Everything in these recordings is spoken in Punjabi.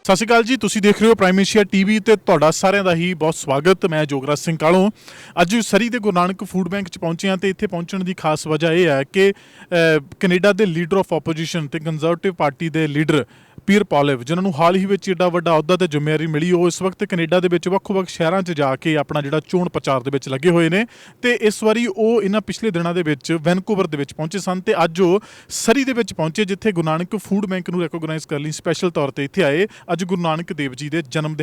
ਸਤਿ ਸ਼੍ਰੀ ਅਕਾਲ ਜੀ, ਤੁਸੀਂ ਦੇਖ ਰਹੇ ਹੋ ਪ੍ਰਾਈਮ ਏਸ਼ੀਆ ਟੀਵੀ ਤੇ ਤੁਹਾਡਾ ਸਾਰਿਆਂ ਦਾ ਹੀ ਬਹੁਤ ਸਵਾਗਤ। ਮੈਂ ਜੋਗਰਾਜ ਸਿੰਘ ਕਾਲੋਂ ਅੱਜ ਸਰੀ ਦੇ ਗੁਰੂ ਨਾਨਕ ਫੂਡ ਬੈਂਕ 'ਚ ਪਹੁੰਚੇ ਹਾਂ ਤੇ ਇੱਥੇ ਪਹੁੰਚਣ ਦੀ ਖਾਸ ਵਜ੍ਹਾ ਇਹ ਹੈ ਕਿ ਕੈਨੇਡਾ ਦੇ ਲੀਡਰ ਆਫ ਆਪੋਜੀਸ਼ਨ ਤੇ ਕੰਜ਼ਰਵੇਟਿਵ ਪਾਰਟੀ ਦੇ ਲੀਡਰ ਪੀਅਰ ਪੋਲੀਵਰ, ਜਿਨ੍ਹਾਂ ਨੂੰ ਹਾਲ ਹੀ ਵਿੱਚ ਏਡਾ ਵੱਡਾ ਅਹੁਦਾ ਤੇ ਜ਼ਿੰਮੇਵਾਰੀ ਮਿਲੀ, ਉਹ ਇਸ ਵਕਤ ਕੈਨੇਡਾ ਦੇ ਵਿੱਚ ਵੱਖ-ਵੱਖ ਸ਼ਹਿਰਾਂ 'ਚ ਜਾ ਕੇ ਆਪਣਾ ਜਿਹੜਾ ਚੋਣ ਪ੍ਰਚਾਰ ਦੇ ਵਿੱਚ ਲੱਗੇ ਹੋਏ ਨੇ ਤੇ ਇਸ ਵਾਰੀ ਉਹ ਇਹਨਾਂ ਪਿਛਲੇ ਦਿਨਾਂ ਦੇ ਵਿੱਚ ਵੈਨਕੂਵਰ ਦੇ ਵਿੱਚ ਪਹੁੰਚੇ ਸਨ ਤੇ ਅੱਜ ਉਹ ਸਰੀ ਦੇ ਵਿੱਚ ਪਹੁੰਚੇ, ਜਿੱਥੇ ਗੁਰੂ ਨਾਨਕ ਫੂਡ ਬੈਂਕ ਨੂੰ ਰੈਕੋਗਨਾਈਜ਼ ਕਰਨ ਲਈ ਸਪੈਸ਼ਲ ਤੌਰ ਤੇ ਇੱਥੇ ਆਏ ਅੱਜ ਗੁਰੂ ਨਾਨਕ ਦੇਵ ਜੀ ਦੇ ਜਨਮ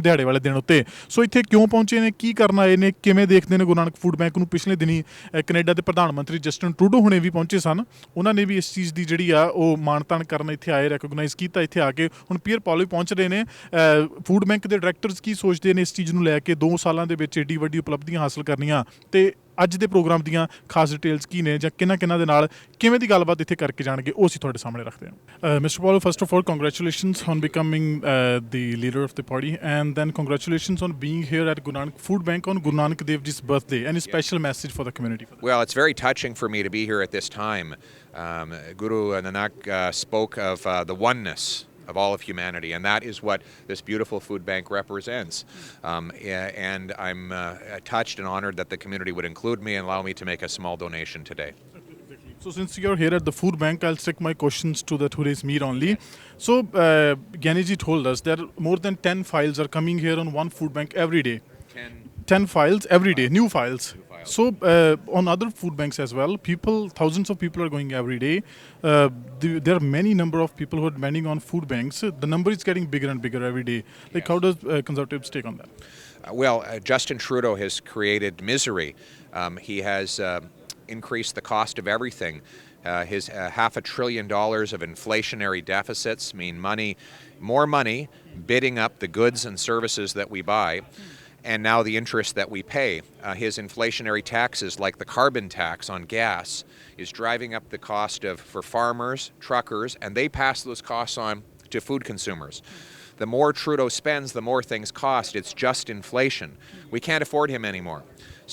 ਦਿਹਾੜੇ ਵਾਲੇ ਦਿਨ ਉੱਤੇ। ਸੋ ਇੱਥੇ ਕਿਉਂ ਪਹੁੰਚੇ ਨੇ, ਕੀ ਕਰਨ ਆਏ ਨੇ, ਕਿਵੇਂ ਦੇਖਦੇ ਨੇ ਗੁਰੂ ਨਾਨਕ ਫੂਡ ਬੈਂਕ ਨੂੰ। ਪਿਛਲੇ ਦਿਨੀ ਕੈਨੇਡਾ ਦੇ ਪ੍ਰਧਾਨ ਮੰਤਰੀ ਜਸਟਿਨ ਟਰੂਡੋ ਹੁਣੇ ਵੀ ਪਹੁੰਚੇ ਸਨ, ਉਹਨਾਂ ਨੇ ਵੀ ਇਸ ਚੀਜ਼ ਦੀ ਜਿਹੜੀ ਆ ਉਹ ਮਾਣ-ਤਾਣ ਕਰਨ ਇੱਥੇ ਆਏ, ਰੈਕੋਗਨਾਈਜ਼ ਕੀਤਾ ਇੱਥੇ ਆ ਕੇ। ਹੁਣ ਪੀਅਰ ਪੋਲੀਵਰ ਪਹੁੰਚ ਰਹੇ ਨੇ। ਫੂਡ ਬੈਂਕ ਦੇ ਡਾਇਰੈਕਟਰਸ ਕੀ ਸੋਚਦੇ ਨੇ ਇਸ ਚੀਜ਼ ਨੂੰ ਲੈ ਕੇ, 2 ਸਾਲਾਂ ਦੇ ਵਿੱਚ ਏਡੀ ਵੱਡੀ ਉਪਲਬਧੀਆਂ ਹਾਸਲ ਕਰਨੀਆਂ ਤੇ ਅੱਜ ਦੇ ਪ੍ਰੋਗਰਾਮ ਦੀਆਂ ਖਾਸ ਡਿਟੇਲਸ ਕੀ ਨੇ ਜਾਂ ਕਿਹਨਾਂ ਦੇ ਨਾਲ ਕਿਵੇਂ ਦੀ ਗੱਲਬਾਤ ਇੱਥੇ ਕਰਕੇ ਜਾਣਗੇ, ਉਹ ਅਸੀਂ ਤੁਹਾਡੇ ਸਾਹਮਣੇ ਰੱਖਦੇ ਹਾਂ। Mister Poilievre, first of all congratulations on becoming the leader of the party, and then congratulations on being here at Guru Nanak Food Bank on Guru Nanak Dev Ji's birthday. Any special message for the community? Well, it's very touching for me to be here at this time. Guru Nanak spoke of the oneness of all of humanity, and that is what this beautiful food bank represents. And I'm touched and honored that the community would include me and allow me to make a small donation today. So since you're here at the food bank, I'll stick my questions to the today's meet only. So Gyaniji told us that more than 10 files are coming here on one food bank every day. 10 files every day, new files. So on other food banks as well, thousands of people are going every day. There are many number of people who are depending on food banks. The number is getting bigger and bigger every day. Like, yes. How does Conservatives take on that? Justin Trudeau has created misery. He has increased the cost of everything. His $500 billion of inflationary deficits mean more money bidding up the goods and services that we buy. And now the interest that we pay. His inflationary taxes, like the carbon tax on gas, is driving up the cost for farmers, truckers, and they pass those costs on to food consumers. The more Trudeau spends, the more things cost. It's just inflation. We can't afford him anymore.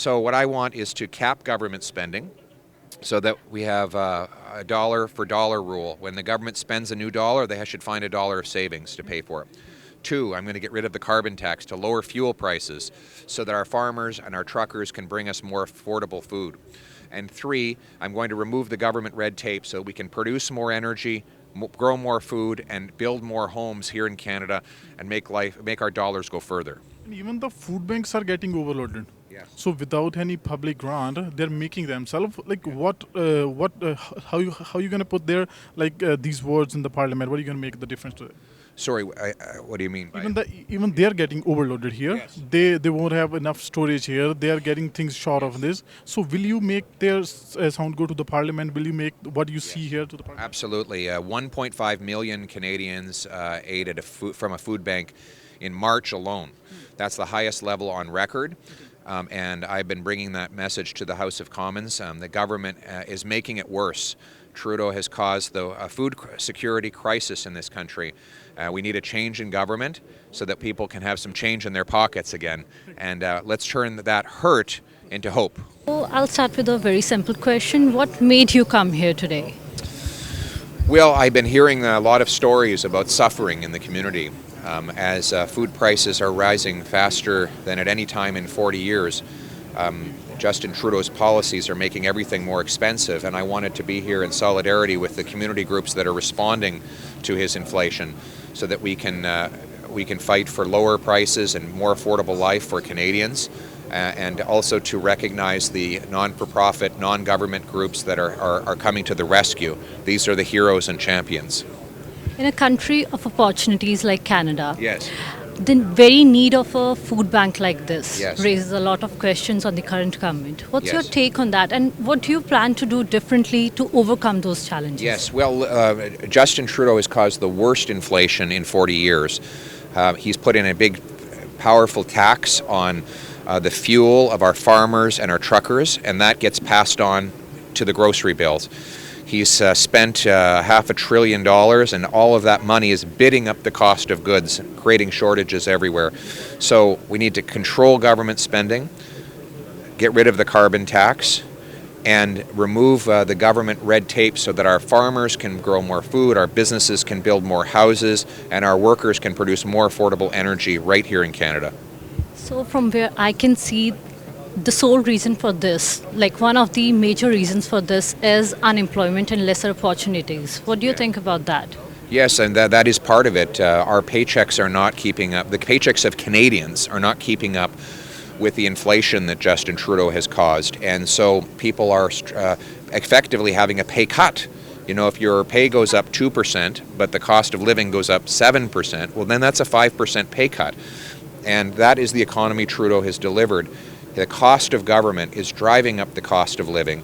So what I want is to cap government spending so that we have a dollar for dollar rule. When the government spends a new dollar, they should find a dollar of savings to pay for it. 2, I'm going to get rid of the carbon tax to lower fuel prices so that our farmers and our truckers can bring us more affordable food. And 3, I'm going to remove the government red tape so we can produce more energy, grow more food, and build more homes here in Canada and make our dollars go further. And even the food banks are getting overloaded. Yes. So without any public grant, they're making themselves like how you going to put these words in the parliament? What are you going to make the difference to it? Sorry, what do you mean by even they're getting overloaded here. Yes. They won't have enough storage here. They are getting things short of this. So will you make their sound go to the parliament? Will you make what you see here to the parliament? Absolutely. 1.5 million Canadians aided from a food bank in March alone. That's the highest level on record. And I've been bringing that message to the House of Commons. The government is making it worse. Trudeau has caused a food security crisis in this country. We need a change in government so that people can have some change in their pockets again. And let's turn that hurt into hope. Well, I'll start with a very simple question. What made you come here today? Well, I've been hearing a lot of stories about suffering in the community as food prices are rising faster than at any time in 40 years. Justin Trudeau's policies are making everything more expensive, and I wanted to be here in solidarity with the community groups that are responding to his inflation so that we can fight for lower prices and more affordable life for Canadians, and also to recognize the non-for-profit, non-government groups that are coming to the rescue. These are the heroes and champions. In a country of opportunities like Canada, yes, the very need of a food bank like this yes. raises a lot of questions on the current government. What's yes. your take on that, and what do you plan to do differently to overcome those challenges? Yes, well, Justin Trudeau has caused the worst inflation in 40 years. He's put in a big, powerful tax on the fuel of our farmers and our truckers, and that gets passed on to the grocery bills. He's spent $500 billion, and all of that money is bidding up the cost of goods, creating shortages everywhere. So we need to control government spending, get rid of the carbon tax, and remove the government red tape so that our farmers can grow more food, our businesses can build more houses, and our workers can produce more affordable energy right here in Canada. So from where I can see, the sole reason for this, like one of the major reasons for this, is unemployment and lesser opportunities. What do you think about that? Yes, and that is part of it. Our paychecks are not keeping up. The paychecks of Canadians are not keeping up with the inflation that Justin Trudeau has caused. And so people are effectively having a pay cut. You know, if your pay goes up 2%, but the cost of living goes up 7%, well, then that's a 5% pay cut. And that is the economy Trudeau has delivered. The cost of government is driving up the cost of living.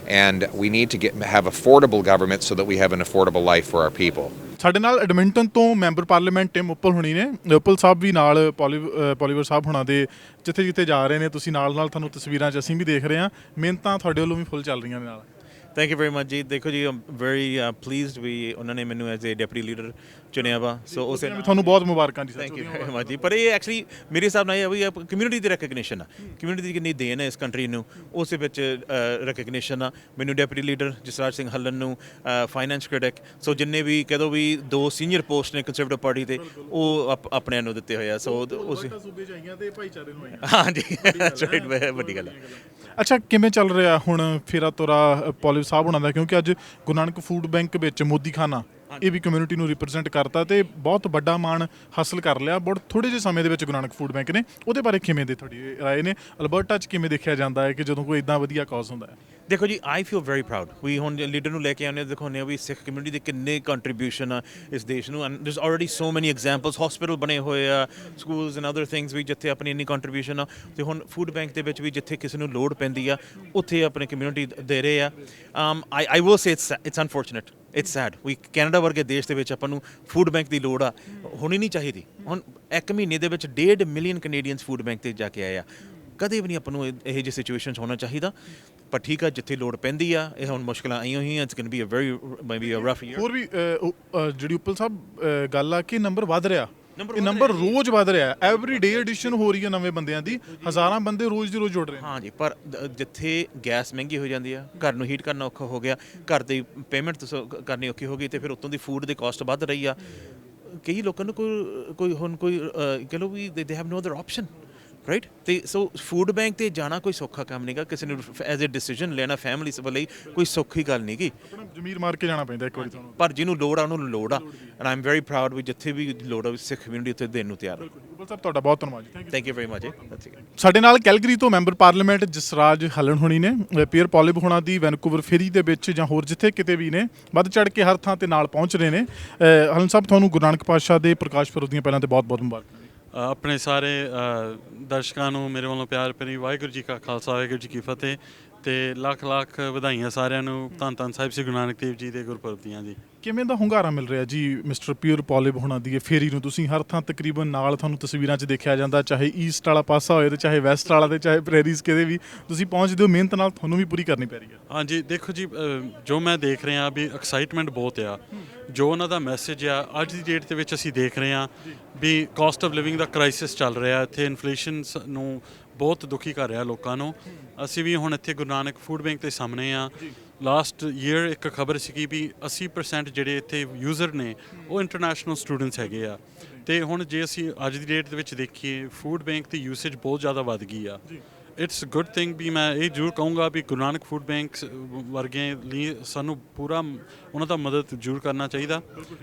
And we need to have affordable government so that we have an affordable life for our people. ਸਾਡੇ ਨਾਲ ਐਡਮਿੰਟਨ ਤੋਂ ਮੈਂਬਰ ਪਾਰਲੀਮੈਂਟ ਟਿਮ ਉੱਪਲ ਹੁਣੀ ਨੇ ਉੱਪਲ ਸਾਹਿਬ ਵੀ ਨਾਲ ਪੋਲੀਵਰ ਸਾਹਿਬ ਹੁਣਾਂ ਦੇ ਜਿੱਥੇ ਜਿੱਥੇ ਜਾ ਰਹੇ ਨੇ ਤੁਸੀਂ ਨਾਲ ਨਾਲ ਤੁਹਾਨੂੰ ਤਸਵੀਰਾਂ 'ਚ ਅਸੀਂ ਵੀ ਦੇਖ ਰਹੇ ਹਾਂ ਮਿਹਨਤਾਂ ਤੁਹਾਡੇ ਵੱਲੋਂ ਵੀ ਫੁੱਲ ਚੱਲ ਰਹੀਆਂ ਨੇ ਨਾਲ ਥੈਂਕ ਯੂ ਵੈਰੀ ਮਚ ਜੀ ਦੇਖੋ ਜੀ ਆਮ ਵੈਰੀ ਪਲੀਜ਼ਡ ਵੀ ਉਹਨਾਂ ਨੇ ਮੈਨੂੰ ਐਜ਼ ਏ ਡਿਪਟੀ ਲੀਡਰ ਚੁਣਿਆ ਵਾ ਸੋ ਉਸੇ ਤੁਹਾਨੂੰ ਬਹੁਤ ਮੁਬਾਰਕਾਂ ਜੀ ਥੈਂਕ ਯੂ ਵੈਰੀ ਮਚ ਜੀ ਪਰ ਇਹ ਐਕਚੁਅਲੀ ਮੇਰੇ ਹਿਸਾਬ ਨਾਲ ਇਹ ਵੀ ਕਮਿਊਨਿਟੀ ਦੀ ਰੈਕਗਨੀਸ਼ਨ ਆ ਕਮਿਊਨਿਟੀ ਦੀ ਕਿੰਨੀ ਦੇਣ ਹੈ ਇਸ ਕੰਟਰੀ ਨੂੰ ਉਸੇ ਵਿੱਚ ਰੈਕਗਨੀਸ਼ਨ ਆ ਮੈਨੂੰ ਡਿਪਟੀ ਲੀਡਰ ਜਸਰਾਜ ਸਿੰਘ ਹੱਲਨ ਨੂੰ ਫਾਈਨੈਂਸ ਕ੍ਰਿਟਿਕ ਸੋ ਜਿੰਨੇ ਵੀ ਕਦੋਂ ਵੀ 2 ਸੀਨੀਅਰ ਪੋਸਟ ਨੇ ਕੰਸਰਵੇਟਿਵ ਪਾਰਟੀ ਤੇ ਉਹ ਆਪਣਿਆਂ ਨੂੰ ਦਿੱਤੇ ਹੋਏ ਆ ਸੋ ਉਸ ਸੂਬੇ 'ਚ ਆਈਆਂ ਤੇ ਭਾਈਚਾਰੇ ਨੂੰ ਆਈਆਂ ਹਾਂਜੀ ਰਾਈਟ ਵੱਡੀ ਗੱਲ ਹੈ ਅੱਛਾ ਕਿਵੇਂ ਚੱਲ ਰਿਹਾ ਹੁਣ ਫੇਰਾ ਤੋਰਾ ਪੋਲੀਵਰ ਸਾਹਿਬ ਹੋਣਾ ਦਾ ਕਿਉਂਕਿ ਅੱਜ ਗੁਰੂ ਨਾਨਕ ਫੂਡ ਬੈਂਕ ਵਿੱਚ ਮੋਦੀ ਖਾਨਾ ਇਹ ਵੀ ਕਮਿਊਨਿਟੀ ਨੂੰ ਰਿਪਰੈਜ਼ੈਂਟ ਕਰਤਾ ਤੇ ਬਹੁਤ ਵੱਡਾ ਮਾਣ ਹਾਸਲ ਕਰ ਲਿਆ ਬਹੁਤ ਥੋੜੇ ਜਿਹੇ ਸਮੇਂ ਦੇ ਵਿੱਚ ਗੁਰੂ ਨਾਨਕ ਫੂਡ ਬੈਂਕ ਨੇ ਉਹਦੇ ਬਾਰੇ ਕਿਵੇਂ ਦੇ ਤੁਹਾਡੀ ਰਾਏ ਨੇ ਅਲਬਰਟਾ 'ਚ ਕਿਵੇਂ ਦੇਖਿਆ ਜਾਂਦਾ ਹੈ ਕਿ ਜਦੋਂ ਕੋਈ ਇੱਦਾਂ ਵਧੀਆ ਕਾਜ਼ ਹੁੰਦਾ ਹੈ ਦੇਖੋ ਜੀ ਆਈ ਫੀਲ ਵੈਰੀ ਪ੍ਰਾਊਡ ਵੀ ਹੁਣ ਲੀਡਰ ਨੂੰ ਲੈ ਕੇ ਆਉਂਦੇ ਦਿਖਾਉਂਦੇ ਹਾਂ ਵੀ ਸਿੱਖ ਕਮਿਊਨਿਟੀ ਦੇ ਕਿੰਨੇ ਕੰਟਰੀਬਿਊਸ਼ਨ ਆ ਇਸ ਦੇਸ਼ ਨੂੰ ਐਂਡ ਦੇਰਸ ਆਲਰੇਡੀ ਸੋ ਮੈਨੀ ਐਗਜ਼ਾਮਪਲਸ ਹਸਪੀਟਲ ਬਣੇ ਹੋਏ ਆ ਸਕੂਲਸ ਐਂਡ ਅਦਰ ਥਿੰਗਸ ਵੀ ਜਿੱਥੇ ਆਪਣੀ ਇੰਨੀ ਕੰਟਰੀਬਿਊਸ਼ਨ ਆ ਤੇ ਹੁਣ ਫੂਡ ਬੈਂਕ ਦੇ ਵਿੱਚ ਵੀ ਜਿੱਥੇ ਕਿਸੇ ਨੂੰ ਲੋੜ ਪੈਂਦੀ ਆ ਉੱਥੇ ਆਪਣੀ ਕਮਿਊਨਿਟੀ ਦੇ ਰਹੇ ਆ I will say it's unfortunate it's sad ਵੀ ਕੈਨੇਡਾ ਵਰਗੇ ਦੇਸ਼ ਦੇ ਵਿੱਚ ਆਪਾਂ ਨੂੰ ਫੂਡ ਬੈਂਕ ਦੀ ਲੋੜ ਆ ਹੋਣੀ ਨਹੀਂ ਚਾਹੀਦੀ ਹੁਣ 1 ਮਹੀਨੇ ਦੇ ਵਿੱਚ 1.5 ਮਿਲੀਅਨ ਕੈਨੇਡੀਅਨਸ ਫੂਡ ਬੈਂਕ ਤੇ ਜਾ ਕੇ ਆਏ ਆ ਕਦੇ ਵੀ ਨਹੀਂ ਆਪਾਂ ਨੂੰ ਇਹੋ ਜਿਹੀ ਸਿਚੁਏਸ਼ਨ ਹੋਣਾ ਚਾਹੀਦਾ ਪਰ ਠੀਕ ਆ ਜਿੱਥੇ ਲੋੜ ਪੈਂਦੀ ਆ ਇਹ ਹੁਣ ਮੁਸ਼ਕਲਾਂ ਆਈਆਂ ਹੋਈਆਂ it's going to be a very maybe a rough year ਹੋਰ ਵੀ ਜਿਹੜੀ ਉੱਪਲ ਸਾਹਿਬ ਗੱਲ ਆ ਕਿ ਨੰਬਰ ਵੱਧ ਰਿਹਾ ਇਹ ਨੰਬਰ ਰੋਜ਼ ਵੱਧ ਰਿਹਾ ਐਵਰੀ ਡੇ ਐਡੀਸ਼ਨ ਹੋ ਰਹੀ ਹੈ ਨਵੇਂ ਬੰਦਿਆਂ ਦੀ ਹਜ਼ਾਰਾਂ ਬੰਦੇ ਰੋਜ਼ ਦੀ ਰੋਜ਼ ਜੁੜ ਰਹੇ ਹਾਂ ਜੀ ਪਰ ਜਿੱਥੇ ਗੈਸ ਮਹਿੰਗੀ ਹੋ ਜਾਂਦੀ ਆ ਘਰ ਨੂੰ ਹੀਟ ਕਰਨਾ ਔਖਾ ਹੋ ਗਿਆ ਘਰ ਦੀ ਪੇਮੈਂਟ ਕਰਨੀ ਔਖੀ ਹੋ ਗਈ ਤੇ ਫਿਰ ਉੱਤੋਂ ਦੀ ਫੂਡ ਦੀ ਕਾਸਟ ਵੱਧ ਰਹੀ ਆ ਕਈ ਲੋਕਾਂ ਨੂੰ ਕੋਈ ਕਹਿ ਲਓ ਵੀ they have no other option right ਤੇ ਸੋ ਫੂਡ ਬੈਂਕ ਤੇ ਜਾਣਾ ਕੋਈ ਸੌਖਾ ਕੰਮ ਨਹੀਂਗਾ ਕਿਸੇ ਨੂੰ ਐਜ਼ ਏ ਡਿਸੀਜਨ ਲੈਣਾ ਫੈਮਿਲੀ ਲਈ ਕੋਈ ਸੌਖੀ ਗੱਲ ਨਹੀਂ ਗੀ ਜ਼ਮੀਰ ਮਾਰ ਕੇ ਜਾਣਾ ਪੈਂਦਾ ਇੱਕ ਵਾਰੀ ਤੁਹਾਨੂੰ ਪਰ ਜਿਹਨੂੰ ਲੋੜ ਆ ਉਹਨੂੰ ਲੋੜ ਆ and I am very proud ਵੀ ਜਿੱਥੇ ਵੀ ਲੋੜ ਆ ਸਿੱਖ ਕਮਿਊਨਿਟੀ ਉੱਥੇ ਦੇਣ ਨੂੰ ਤਿਆਰ ਉੱਪਲ ਸਾਹਿਬ ਤੁਹਾਡਾ ਬਹੁਤ ਧੰਨਵਾਦ ਜੀ ਥੈਂਕ ਯੂ ਵੈਰੀ ਮਚ ਸਾਡੇ ਨਾਲ ਕੈਲਗਰੀ ਤੋਂ ਮੈਂਬਰ ਪਾਰਲੀਮੈਂਟ ਜਸਰਾਜ ਹੱਲਣ ਹੋਣੀ ਨੇ ਪੀਅਰ ਪੋਲੀਵਰ ਹੋਣਾ ਦੀ ਵੈਨਕੂਵਰ ਫੇਰੀ ਦੇ ਵਿੱਚ ਜਾਂ ਹੋਰ ਜਿੱਥੇ ਕਿਤੇ ਵੀ ਨੇ ਵੱਧ ਚੜ ਕੇ ਹਰ ਥਾਂ ਤੇ ਨਾਲ ਪਹੁੰਚ ਰਹੇ ਨੇ ਹੱਲਣ ਸਾਹਿਬ ਤੁਹਾਨੂੰ ਗੁਰੂ ਨਾਨਕ ਪਾਤਸ਼ਾਹ ਦੇ ਪ੍ਰਕਾਸ਼ ਪੁਰਬ ਦੀਆਂ ਪਹਿਲਾਂ ਤੇ ਬਹੁਤ ਬਹੁਤ ਮੁਬਾਰਕਾਂ ਆਪਣੇ ਸਾਰੇ ਦਰਸ਼ਕਾਂ ਨੂੰ ਮੇਰੇ ਵੱਲੋਂ ਪਿਆਰ ਭਰੀ ਵਾਹਿਗੁਰੂ ਜੀ ਕਾ ਖਾਲਸਾ ਵਾਹਿਗੁਰੂ ਜੀ ਕੀ ਫਤਿਹ ਤੇ ਲੱਖ ਲੱਖ ਵਧਾਈਆਂ ਸਾਰਿਆਂ ਨੂੰ ਧੰਨ ਧੰਨ ਸਾਹਿਬ ਸ੍ਰੀ ਗੁਰੂ ਨਾਨਕ ਦੇਵ ਜੀ ਦੇ ਗੁਰਪੁਰਬ ਦੀਆਂ ਜੀ ਕਿਵੇਂ ਦਾ ਹੁੰਗਾਰਾ ਮਿਲ ਰਿਹਾ ਜੀ ਮਿਸਟਰ ਪੀਅਰ ਪੋਲੀਵਰ ਹੋਣਾ ਦੀ ਫੇਰੀ ਨੂੰ ਤੁਸੀਂ ਹਰ ਥਾਂ ਤਕਰੀਬਨ ਨਾਲ ਤੁਹਾਨੂੰ ਤਸਵੀਰਾਂ 'ਚ ਦੇਖਿਆ ਜਾਂਦਾ ਚਾਹੇ ਈਸਟ ਵਾਲਾ ਪਾਸਾ ਹੋਏ ਤੇ ਚਾਹੇ ਵੈਸਟ ਵਾਲਾ ਤੇ ਚਾਹੇ ਪ੍ਰੈਰੀਜ਼ ਕਿਤੇ ਵੀ ਤੁਸੀਂ ਪਹੁੰਚਦੇ ਹੋ ਮਿਹਨਤ ਨਾਲ ਤੁਹਾਨੂੰ ਵੀ ਪੂਰੀ ਕਰਨੀ ਪੈ ਰਹੀ ਹੈ ਹਾਂਜੀ ਦੇਖੋ ਜੀ ਜੋ ਮੈਂ ਦੇਖ ਰਿਹਾ ਵੀ ਐਕਸਾਈਟਮੈਂਟ ਬਹੁਤ ਆ ਜੋ ਉਹਨਾਂ ਦਾ ਮੈਸੇਜ ਆ ਅੱਜ ਦੀ ਡੇਟ ਦੇ ਵਿੱਚ ਅਸੀਂ ਦੇਖ ਰਹੇ ਹਾਂ ਵੀ ਕਾਸਟ ਆਫ ਲਿਵਿੰਗ ਦਾ ਕ੍ਰਾਈਸਿਸ ਚੱਲ ਰਿਹਾ ਇੱਥੇ ਇਨਫਲੇਸ਼ਨ ਨੂੰ ਬਹੁਤ ਦੁਖੀ ਕਰ ਰਿਹਾ ਲੋਕਾਂ ਨੂੰ ਅਸੀਂ ਵੀ ਹੁਣ ਇੱਥੇ ਗੁਰੂ ਨਾਨਕ ਫੂਡ ਬੈਂਕ ਦੇ ਸਾਹਮਣੇ ਆ ਲਾਸਟ ਈਅਰ ਇੱਕ ਖਬਰ ਸੀਗੀ ਵੀ 80% ਜਿਹੜੇ ਇੱਥੇ ਯੂਜ਼ਰ ਨੇ ਉਹ ਇੰਟਰਨੈਸ਼ਨਲ ਸਟੂਡੈਂਟਸ ਹੈਗੇ ਆ ਤੇ ਹੁਣ ਜੇ ਅਸੀਂ ਅੱਜ ਦੀ ਡੇਟ ਦੇ ਵਿੱਚ ਦੇਖੀਏ ਫੂਡ ਬੈਂਕ ਦੀ ਯੂਸੇਜ ਬਹੁਤ ਜ਼ਿਆਦਾ ਵੱਧ ਗਈ ਆ ਇਟਸ ਗੁੱਡ ਥਿੰਗ ਵੀ ਮੈਂ ਇਹ ਜ਼ਰੂਰ ਕਹੂੰਗਾ ਵੀ ਗੁਰੂ ਨਾਨਕ ਫੂਡ ਬੈਂਕ ਵਰਗੇ ਲਈ ਸਾਨੂੰ ਪੂਰਾ ਉਹਨਾਂ ਦਾ ਮਦਦ ਜ਼ਰੂਰ ਕਰਨਾ ਚਾਹੀਦਾ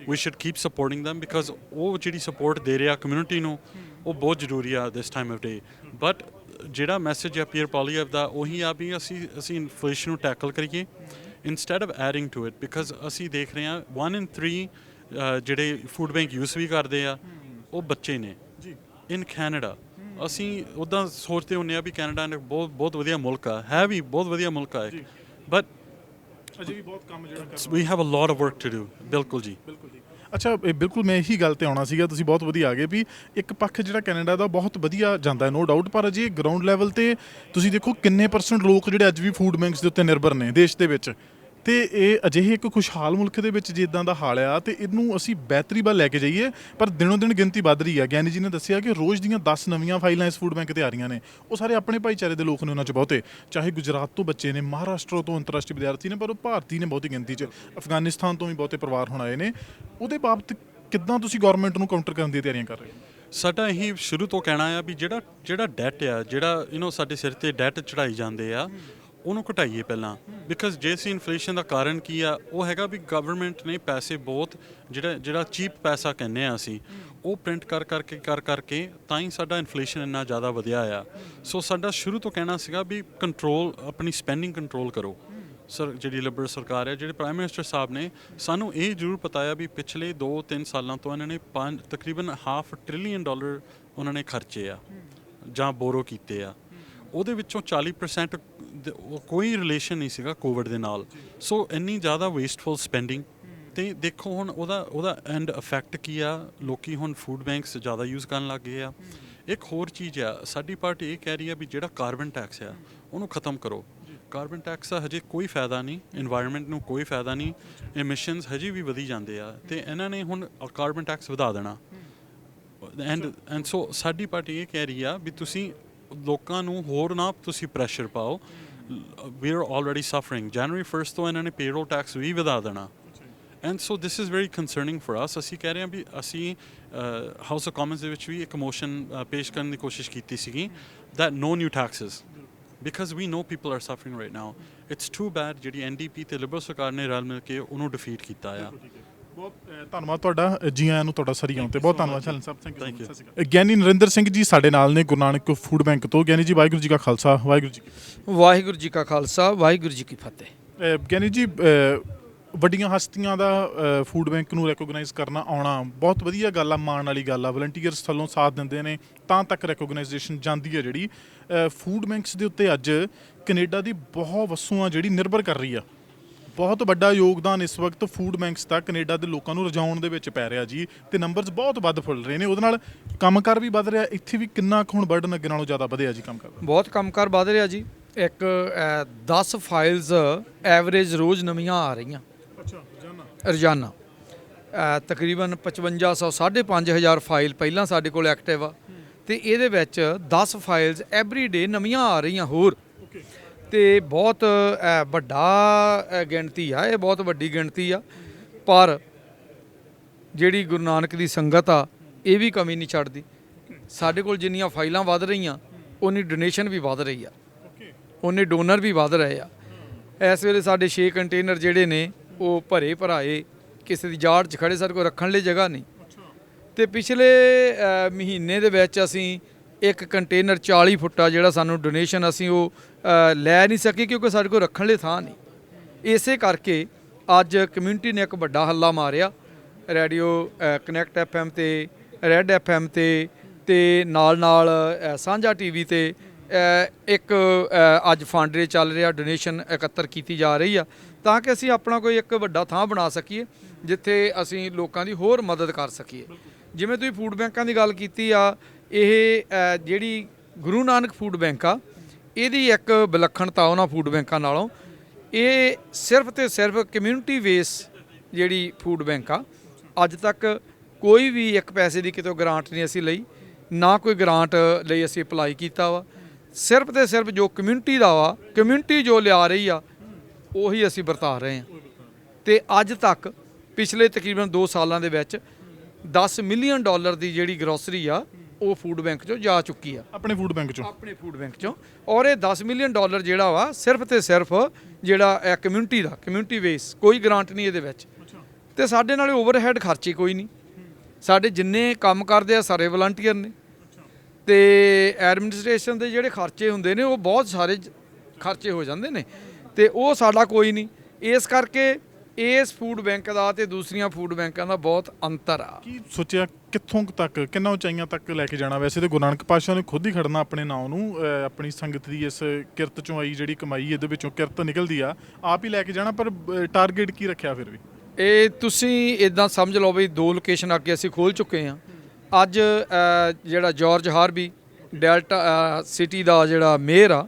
we should keep supporting them because ਉਹ ਜਿਹੜੀ ਸਪੋਰਟ ਦੇ ਰਿਹਾ ਕਮਿਊਨਿਟੀ ਨੂੰ ਉਹ ਬਹੁਤ ਜ਼ਰੂਰੀ ਆ this time of day but ਜਿਹੜਾ ਮੈਸੇਜ ਆ ਪੀਅਰ ਪੋਲੀਵਰ ਦਾ ਉਹੀ ਆ ਵੀ ਅਸੀਂ ਇਨਫਲੇਸ਼ਨ ਨੂੰ ਟੈਕਲ ਕਰੀਏ instead of adding to it because ਅਸੀਂ ਦੇਖ ਰਹੇ ਹਾਂ 1 in 3 ਜਿਹੜੇ ਫੂਡ ਬੈਂਕ ਯੂਜ਼ ਵੀ ਕਰਦੇ ਆ ਉਹ ਬੱਚੇ ਨੇ ਇਨ ਕੈਨੇਡਾ ਅਸੀਂ ਉੱਦਾਂ ਸੋਚਦੇ ਹੁੰਦੇ ਆ ਵੀ ਕੈਨੇਡਾ ਨੇ ਬਹੁਤ ਵਧੀਆ ਮੁਲਕ ਆ ਹੈ ਵੀ ਬਹੁਤ ਵਧੀਆ ਮੁਲਕ ਆ ਬਟ ਅਜੇ ਵੀ ਬਹੁਤ ਕੰਮ ਜਿਹੜਾ we have a lot of work to do ਬਿਲਕੁਲ ਜੀ ਅੱਛਾ ਬਿਲਕੁਲ ਮੈਂ ਇਹੀ ਗੱਲ ਤੇ ਆਉਣਾ ਸੀਗਾ ਤੁਸੀਂ ਬਹੁਤ ਵਧੀਆ ਆ ਗਏ ਵੀ ਇੱਕ ਪੱਖ ਜਿਹੜਾ ਕੈਨੇਡਾ ਦਾ ਬਹੁਤ ਵਧੀਆ ਜਾਂਦਾ ਹੈ ਨੋ ਡਾਊਟ ਪਰ ਅਜੇ ਗਰਾਊਂਡ ਲੈਵਲ ਤੇ ਤੁਸੀਂ ਦੇਖੋ ਕਿੰਨੇ % ਲੋਕ ਜਿਹੜੇ ਅੱਜ ਵੀ ਫੂਡ ਬੈਂਕਸ ਦੇ ਉੱਤੇ ਨਿਰਭਰ ਨੇ ਦੇਸ਼ ਦੇ ਵਿੱਚ ਤੇ ਇਹ ਅਜਿਹੇ ਇੱਕ ਖੁਸ਼ਹਾਲ ਮੁਲਕ ਦੇ ਵਿੱਚ ਜੇ ਇਦਾਂ ਦਾ ਹਾਲ ਆ ਤੇ ਇਹਨੂੰ ਅਸੀਂ ਬਿਹਤਰੀ ਵੱਲ ਲੈ ਕੇ ਜਾਈਏ, ਪਰ ਦਿਨੋਂ ਦਿਨ ਗਿਣਤੀ ਵੱਧ ਰਹੀ ਆ। ਗਿਆਨੀ ਜੀ ਨੇ ਦੱਸਿਆ ਕਿ ਰੋਜ਼ ਦੀਆਂ 10 ਨਵੀਆਂ ਫਾਈਲਾਂ ਇਸ ਫੂਡ ਬੈਂਕ ਤੇ ਆ ਰਹੀਆਂ ਨੇ। ਉਹ ਸਾਰੇ ਆਪਣੇ ਭਾਈਚਾਰੇ ਦੇ ਲੋਕ ਨੇ, ਉਹਨਾਂ 'ਚ ਬਹੁਤੇ ਚਾਹੇ ਗੁਜਰਾਤ ਤੋਂ ਬੱਚੇ ਨੇ, ਮਹਾਰਾਸ਼ਟਰ ਤੋਂ ਅੰਤਰਰਾਸ਼ਟਰੀ ਵਿਦਿਆਰਥੀ ਨੇ, ਪਰ ਉਹ ਭਾਰਤੀ ਨੇ ਬਹੁਤੀ ਗਿਣਤੀ 'ਚ। ਅਫਗਾਨਿਸਤਾਨ ਤੋਂ ਵੀ ਬਹੁਤੇ ਪਰਿਵਾਰ ਹੁਣ ਆਏ ਨੇ। ਉਹਦੇ ਬਾਬਤ ਕਿੱਦਾਂ ਤੁਸੀਂ ਗਵਰਨਮੈਂਟ ਨੂੰ ਕਾਊਂਟਰ ਕਰਨ ਦੀਆਂ ਤਿਆਰੀਆਂ ਕਰ ਰਹੇ ਹੋ? ਸਾਡਾ ਇਹੀ ਸ਼ੁਰੂ ਤੋਂ ਕਹਿਣਾ ਆ ਵੀ ਜਿਹੜਾ ਡੈਟ ਆ, ਜਿਹੜਾ ਸਾਡੇ ਸਿਰ ਤੇ ਡੈਟ ਚੜਾਈ ਜਾਂਦੇ ਆ, ਉਹਨੂੰ ਘਟਾਈਏ ਪਹਿਲਾਂ। ਬਿਕਾਜ਼ ਜੇ ਅਸੀਂ ਇਨਫਲੇਸ਼ਨ ਦਾ ਕਾਰਨ ਕੀ ਆ, ਉਹ ਹੈਗਾ ਵੀ ਗਵਰਨਮੈਂਟ ਨੇ ਪੈਸੇ ਬਹੁਤ ਜਿਹੜਾ ਚੀਪ ਪੈਸਾ ਕਹਿੰਦੇ ਆ ਅਸੀਂ, ਉਹ ਪ੍ਰਿੰਟ ਕਰ ਕਰਕੇ ਤਾਂ ਹੀ ਸਾਡਾ ਇਨਫਲੇਸ਼ਨ ਇੰਨਾ ਜ਼ਿਆਦਾ ਵਧਿਆ ਆ। ਸੋ ਸਾਡਾ ਸ਼ੁਰੂ ਤੋਂ ਕਹਿਣਾ ਸੀਗਾ ਵੀ ਕੰਟਰੋਲ, ਆਪਣੀ ਸਪੈਂਡਿੰਗ ਕੰਟਰੋਲ ਕਰੋ। ਜਿਹੜੀ ਲਿਬਰਲ ਸਰਕਾਰ ਹੈ, ਜਿਹੜੇ ਪ੍ਰਾਈਮ ਮਿਨਿਸਟਰ ਸਾਹਿਬ ਨੇ, ਸਾਨੂੰ ਇਹ ਜ਼ਰੂਰ ਪਤਾ ਆ ਵੀ ਪਿਛਲੇ 2-3 ਸਾਲਾਂ ਤੋਂ ਇਹਨਾਂ ਨੇ ਤਕਰੀਬਨ $500 ਟ੍ਰਿਲੀਅਨ ਉਹਨਾਂ ਨੇ ਖਰਚੇ ਆ ਜਾਂ ਬੋਰੋ ਕੀਤੇ ਆ। ਉਹਦੇ ਵਿੱਚੋਂ 40% ਕੋਈ ਰਿਲੇਸ਼ਨ ਨਹੀਂ ਸੀਗਾ ਕੋਵਿਡ ਦੇ ਨਾਲ। ਸੋ ਇੰਨੀ ਜ਼ਿਆਦਾ ਵੇਸਟਫੁਲ ਸਪੈਂਡਿੰਗ, ਤੇ ਦੇਖੋ ਹੁਣ ਉਹਦਾ ਐਂਡ ਇਫੈਕਟ ਕੀ ਆ। ਲੋਕੀ ਹੁਣ ਫੂਡ ਬੈਂਕਸ ਜ਼ਿਆਦਾ ਯੂਜ਼ ਕਰਨ ਲੱਗ ਗਏ ਆ। ਇੱਕ ਹੋਰ ਚੀਜ਼ ਆ, ਸਾਡੀ ਪਾਰਟੀ ਇਹ ਕਹਿ ਰਹੀ ਆ ਵੀ ਜਿਹੜਾ ਕਾਰਬਨ ਟੈਕਸ ਆ ਉਹਨੂੰ ਖਤਮ ਕਰੋ। ਕਾਰਬਨ ਟੈਕਸ ਦਾ ਹਜੇ ਕੋਈ ਫਾਇਦਾ ਨਹੀਂ, ਇਨਵਾਇਰਨਮੈਂਟ ਨੂੰ ਕੋਈ ਫਾਇਦਾ ਨਹੀਂ, ਐਮਿਸ਼ਨਸ ਹਜੇ ਵੀ ਵਧੀ ਜਾਂਦੇ ਆ, ਤੇ ਇਹਨਾਂ ਨੇ ਹੁਣ ਕਾਰਬਨ ਟੈਕਸ ਵਧਾ ਦੇਣਾ। ਐਂਡ ਸੋ ਸਾਡੀ ਪਾਰਟੀ ਇਹ ਕਹਿ ਰਹੀ ਆ ਵੀ ਤੁਸੀਂ ਲੋਕਾਂ ਨੂੰ ਹੋਰ ਨਾ ਤੁਸੀਂ ਪ੍ਰੈਸ਼ਰ ਪਾਓ। We are already suffering. ਜਨਵਰੀ 1 ਤੋਂ ਇਹਨਾਂ ਨੇ ਪੇਰੋਲ ਟੈਕਸ ਵੀ ਵਧਾ ਦੇਣਾ। And so this is very concerning for us. ਅਸੀਂ ਕਹਿ ਰਹੇ ਹਾਂ ਵੀ ਅਸੀਂ ਹਾਊਸ ਆਫ ਕਾਮਨਸ ਦੇ ਵਿੱਚ ਵੀ ਇੱਕ ਮੋਸ਼ਨ ਪੇਸ਼ ਕਰਨ ਦੀ ਕੋਸ਼ਿਸ਼ ਕੀਤੀ ਸੀਗੀ that no new taxes, because we know people are suffering right now. It's too bad ਜਿਹੜੀ NDP ਤੇ ਲਿਬਰਲ ਸਰਕਾਰ ਨੇ ਰਲ ਮਿਲ ਕੇ ਉਹਨੂੰ ਡਿਫੀਟ ਕੀਤਾ ਆ। ਬਹੁਤ ਧੰਨਵਾਦ ਤੁਹਾਡਾ, ਜੀ ਆਇਆਂ ਨੂੰ ਤੁਹਾਡਾ ਸਰੀ ਆਉਣ ਤੇ ਬਹੁਤ ਧੰਨਵਾਦ। ਚਲਨ ਸਾਹਿਬ, ਥੈਂਕ ਯੂ। ਗਿਆਨੀ ਨਰਿੰਦਰ ਸਿੰਘ ਜੀ ਸਾਡੇ ਨਾਲ ਨੇ ਗੁਰੂ ਨਾਨਕ ਫੂਡ ਬੈਂਕ ਤੋਂ। ਗਿਆਨੀ ਜੀ, ਵਾਹਿਗੁਰੂ ਜੀ ਕਾ ਖਾਲਸਾ, ਵਾਹਿਗੁਰੂ ਜੀ ਕੀ ਫਤਿਹ। ਵਾਹਿਗੁਰੂ ਜੀ ਕਾ ਖਾਲਸਾ, ਵਾਹਿਗੁਰੂ ਜੀ ਕੀ ਫਤਿਹ। ਗਿਆਨੀ ਜੀ, ਵੱਡੀਆਂ ਹਸਤੀਆਂ ਦਾ ਫੂਡ ਬੈਂਕ ਨੂੰ ਰੈਕੋਗਨਾਈਜ਼ ਕਰਨਾ ਆਉਣਾ ਬਹੁਤ ਵਧੀਆ ਗੱਲ ਆ, ਮਾਣ ਵਾਲੀ ਗੱਲ ਆ। ਵਲੰਟੀਅਰਸ ਥੱਲੋਂ ਸਾਥ ਦਿੰਦੇ ਨੇ ਤਾਂ ਤੱਕ ਰੈਕੋਗਨਾਈਜੇਸ਼ਨ ਜਾਂਦੀ ਹੈ। ਜਿਹੜੀ ਫੂਡ ਬੈਂਕਸ ਦੇ ਉੱਤੇ ਅੱਜ ਕੈਨੇਡਾ ਦੀ ਬਹੁਤ ਵਸੋਂ ਆ ਜਿਹੜੀ ਨਿਰਭਰ ਕਰ ਰਹੀ ਆ। ਬਹੁਤ ਵੱਡਾ ਯੋਗਦਾਨ ਇਸ ਵਕਤ ਫੂਡ ਬੈਂਕਸ ਦਾ ਕੈਨੇਡਾ ਦੇ ਲੋਕਾਂ ਨੂੰ ਰਜਾਉਣ ਦੇ ਵਿੱਚ ਪੈ ਰਿਹਾ ਜੀ, ਤੇ ਨੰਬਰਸ ਬਹੁਤ ਵੱਧ ਫੁੱਲ ਰਹੇ ਨੇ। ਉਹਦੇ ਨਾਲ ਕੰਮਕਾਰ ਵੀ ਵੱਧ ਰਿਹਾ। ਇੱਥੇ ਵੀ ਕਿੰਨਾ ਕੁ ਹੁਣ ਬਰਡਨ ਅੱਗੇ ਨਾਲੋਂ ਜ਼ਿਆਦਾ ਵਧਿਆ ਜੀ ਕੰਮਕਾਰ? ਬਹੁਤ ਕੰਮਕਾਰ ਵੱਧ ਰਿਹਾ ਜੀ। ਇੱਕ 10 ਫਾਈਲਸ ਐਵਰੇਜ ਰੋਜ਼ ਨਵੀਆਂ ਆ ਰਹੀਆਂ। ਅੱਛਾ, ਰੋਜ਼ਾਨਾ ਤਕਰੀਬਨ 5500 5,500 ਫਾਈਲ ਪਹਿਲਾਂ ਸਾਡੇ ਕੋਲ ਐਕਟਿਵ ਆ, ਤੇ ਇਹਦੇ ਵਿੱਚ 10 ਫਾਈਲਸ ਐਵਰੀ ਡੇ ਨਵੀਆਂ ਆ ਰਹੀਆਂ ਹੋਰ। ਤੇ ਬਹੁਤ ਵੱਡਾ ਗਿਣਤੀ ਆ, ਇਹ ਬਹੁਤ ਵੱਡੀ ਗਿਣਤੀ ਆ। ਪਰ ਜਿਹੜੀ ਗੁਰੂ ਨਾਨਕ ਦੀ ਸੰਗਤ ਆ, ਇਹ ਵੀ ਕਮੀ ਨਹੀਂ ਛੱਡਦੀ। ਸਾਡੇ ਕੋਲ ਜਿੰਨੀਆਂ ਫਾਈਲਾਂ ਵੱਧ ਰਹੀਆਂ, ਉਨੀ ਡੋਨੇਸ਼ਨ ਵੀ ਵੱਧ ਰਹੀ ਆ, ਉਨੇ ਡੋਨਰ ਵੀ ਵੱਧ ਰਹੇ ਆ। ਇਸ ਵੇਲੇ ਸਾਡੇ 6 ਕੰਟੇਨਰ ਜਿਹੜੇ ਨੇ ਉਹ ਭਰੇ ਭਰਾਏ, ਕਿਸੇ ਦੀ ਜਾੜ 'ਚ ਖੜੇ, ਸਾਡੇ ਕੋਲ ਰੱਖਣ ਲਈ ਜਗ੍ਹਾ ਨਹੀਂ। ਤੇ ਪਿਛਲੇ ਮਹੀਨੇ ਦੇ ਵਿੱਚ ਅਸੀਂ ਇੱਕ ਕੰਟੇਨਰ 40 ਫੁੱਟਾ ਜਿਹੜਾ ਸਾਨੂੰ ਡੋਨੇਸ਼ਨ, ਅਸੀਂ ਉਹ ਲੈ ਨਹੀਂ ਸਕੇ ਕਿਉਂਕਿ ਸਾਡੇ ਕੋਲ ਰੱਖਣ ਲਈ ਥਾਂ ਨਹੀਂ। ਇਸੇ ਕਰਕੇ ਅੱਜ ਕਮਿਊਨਿਟੀ ਨੇ ਇੱਕ ਵੱਡਾ ਹੱਲਾ ਮਾਰਿਆ। ਰੇਡੀਓ ਕਨੈਕਟ FM ਤੇ, ਰੈੱਡ FM ਤੇ ਨਾਲ ਸਾਂਝਾ TV ਤੇ ਇੱਕ ਅੱਜ ਫੰਡ ਰੇ ਚੱਲ ਰਿਹਾ, ਡੋਨੇਸ਼ਨ ਇਕੱਤਰ ਕੀਤੀ ਜਾ ਰਹੀ ਆ, ਤਾਂ ਕਿ ਅਸੀਂ ਆਪਣਾ ਕੋਈ ਇੱਕ ਵੱਡਾ ਥਾਂ ਬਣਾ ਸਕੀਏ ਜਿੱਥੇ ਅਸੀਂ ਲੋਕਾਂ ਦੀ ਹੋਰ ਮਦਦ ਕਰ ਸਕੀਏ। ਜਿਵੇਂ ਤੁਸੀਂ ਫੂਡ ਬੈਂਕਾਂ ਦੀ ਗੱਲ ਕੀਤੀ ਆ, ਇਹ ਜਿਹੜੀ ਗੁਰੂ ਨਾਨਕ ਫੂਡ ਬੈਂਕ ਆ, ਇਹਦੀ ਇੱਕ ਵਿਲੱਖਣਤਾ ਉਹਨਾਂ ਫੂਡ ਬੈਂਕਾਂ ਨਾਲੋਂ, ਇਹ ਸਿਰਫ ਤੇ ਸਿਰਫ ਕਮਿਊਨਿਟੀ ਬੇਸ ਜਿਹੜੀ ਫੂਡ ਬੈਂਕ ਆ। ਅੱਜ ਤੱਕ ਕੋਈ ਵੀ ਇੱਕ ਪੈਸੇ ਦੀ ਕਿਤੋਂ ਗ੍ਰਾਂਟ ਨਹੀਂ ਅਸੀਂ ਲਈ, ਨਾ ਕੋਈ ਗ੍ਰਾਂਟ ਲਈ ਅਸੀਂ ਅਪਲਾਈ ਕੀਤਾ ਵਾ। ਸਿਰਫ ਤੇ ਸਿਰਫ ਜੋ ਕਮਿਊਨਿਟੀ ਦਾ ਵਾ, ਕਮਿਊਨਿਟੀ ਜੋ ਲਿਆ ਰਹੀ ਆ, ਉਹੀ ਅਸੀਂ ਵਰਤਾ ਰਹੇ ਹਾਂ। ਤੇ ਅੱਜ ਤੱਕ ਪਿਛਲੇ ਤਕਰੀਬਨ 2 ਸਾਲਾਂ ਦੇ ਵਿੱਚ $10 ਮਿਲੀਅਨ ਦੀ ਜਿਹੜੀ ਗਰੋਸਰੀ ਆ, ਉਹ ਫੂਡ ਬੈਂਕ 'ਚੋਂ ਜਾ ਚੁੱਕੀ ਆ। ਆਪਣੇ ਫੂਡ ਬੈਂਕ 'ਚੋਂ? ਆਪਣੇ ਫੂਡ ਬੈਂਕ 'ਚੋਂ। ਔਰ ਇਹ $10 ਮਿਲੀਅਨ ਜਿਹੜਾ ਵਾ, ਸਿਰਫ ਤੇ ਸਿਰਫ ਜਿਹੜਾ ਕਮਿਊਨਿਟੀ ਦਾ, ਕਮਿਊਨਿਟੀ ਬੇਸ, ਕੋਈ ਗ੍ਰਾਂਟ ਨਹੀਂ ਇਹਦੇ ਵਿੱਚ। ਤੇ ਸਾਡੇ ਨਾਲ ਓਵਰਹੈਡ ਖਰਚੇ ਕੋਈ ਨਹੀਂ। ਸਾਡੇ ਜਿੰਨੇ ਕੰਮ ਕਰਦੇ ਆ ਸਾਰੇ ਵਲੰਟੀਅਰ ਨੇ, ਤੇ ਐਡਮਿਨਿਸਟ੍ਰੇਸ਼ਨ ਦੇ ਜਿਹੜੇ ਖਰਚੇ ਹੁੰਦੇ ਨੇ ਉਹ ਬਹੁਤ ਸਾਰੇ ਖਰਚੇ ਹੋ ਜਾਂਦੇ ਨੇ, ਤੇ ਉਹ ਸਾਡਾ ਕੋਈ ਨਹੀਂ। ਇਸ ਕਰਕੇ ਇਸ ਫੂਡ ਬੈਂਕ ਦਾ ਤੇ ਦੂਸਰੀਆਂ ਫੂਡ ਬੈਂਕਾਂ ਦਾ ਬਹੁਤ ਅੰਤਰ ਆ। ਕੀ ਸੋਚਿਆ ਕਿੱਥੋਂ ਤੱਕ, ਕਿੰਨਾ ਉਚਾਈਆਂ ਤੱਕ ਲੈ ਕੇ ਜਾਣਾ? ਵੈਸੇ ਤੇ ਗੁਰੂ ਨਾਨਕ ਪਾਤਸ਼ਾਹ ਨੇ ਖੁਦ ਹੀ ਖੜਨਾ ਆਪਣੇ ਨਾਂ ਨੂੰ, ਆਪਣੀ ਸੰਗਤ ਦੀ ਇਸ ਕਿਰਤ ਚੋਂ ਆਈ ਜਿਹੜੀ ਕਮਾਈ, ਇਹਦੇ ਵਿੱਚੋਂ ਕਿਰਤ ਨਿਕਲਦੀ ਆ, ਆਪ ਹੀ ਲੈ ਕੇ ਜਾਣਾ। ਪਰ ਟਾਰਗੇਟ ਕੀ ਰੱਖਿਆ ਫਿਰ ਵੀ? ਇਹ ਤੁਸੀਂ ਇੱਦਾਂ ਸਮਝ ਲਓ ਵੀ 2 ਲੋਕੇਸ਼ਨ ਅੱਗੇ ਅਸੀਂ ਖੋਲ੍ਹ ਚੁੱਕੇ ਹਾਂ। ਅੱਜ ਜਿਹੜਾ ਜਾਰਜ ਹਾਰਬੀ ਡੈਲਟਾ ਸਿਟੀ ਦਾ ਜਿਹੜਾ ਮੇਅਰ ਆ,